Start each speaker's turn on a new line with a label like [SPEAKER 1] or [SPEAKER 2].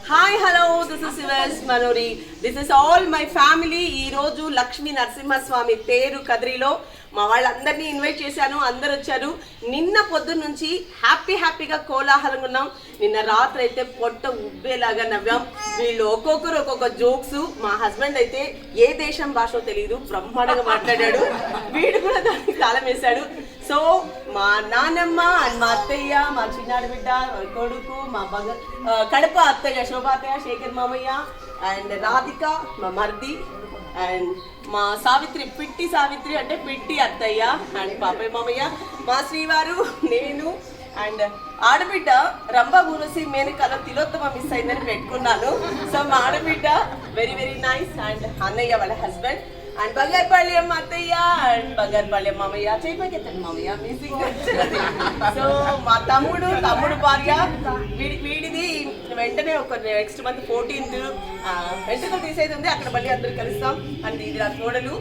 [SPEAKER 1] Hi hello this is శివస్ మనోరి this is all my family. ఈ రోజు లక్ష్మీ నరసింహస్వామి తేరు కదిరిలో మా వాళ్ళందరినీ ఇన్వైట్ చేశాను. అందరు వచ్చారు. నిన్న పొద్దున్న నుంచి హ్యాపీగా కోలాహలంగా ఉన్నాం. నిన్న రాత్రి అయితే పొట్ట ఉబ్బేలాగా నవ్వాం. వీళ్ళు ఒక్కొక్కరు ఒక్కొక్క జోక్స్. మా హస్బెండ్ అయితే ఏ దేశం భాషో తెలియదు, బ్రహ్మాండంగా మాట్లాడాడు. వీడు కూడా దానికి తాళం వేశాడు. సో మా నాన్నమ్మ అండ్ మా అత్తయ్య, మా చిన్నాడు బిడ్డ కొడుకు, మా కడప అత్తయ్య శోభాతయ్య, శేఖర్ మామయ్య అండ్ రాధిక మా మర్ది అండ్ మా సావిత్రి, పిట్టి సావిత్రి అంటే పిట్టి అత్తయ్య అండ్ పాపయ్య మామయ్య, మా శ్రీవారు, నేను అండ్ ఆడబిడ్డ రంభా ఊరసి మేనకాల తిలోత్తమ మిస్ అయిందని పెట్టుకున్నాను. సో మా ఆడబిడ్డ వెరీ నైస్ అండ్ అన్నయ్య వాళ్ళ హస్బెండ్ అండ్ బంగారుపాళ్యం అత్తయ్య అండ్ బంగారుపాళ్యం మామయ్య, చేపకెత్తండి మామయ్య మ్యూజిక్. సో మా తమ్ముడు భార్య, వీడిది వెంటనే ఒక నెక్స్ట్ మంత్ 14th వెంటనే తీసేది ఉంది. అక్కడ మళ్ళీ అందరు కలుస్తాం. అండ్ ఇది నా కోడలు.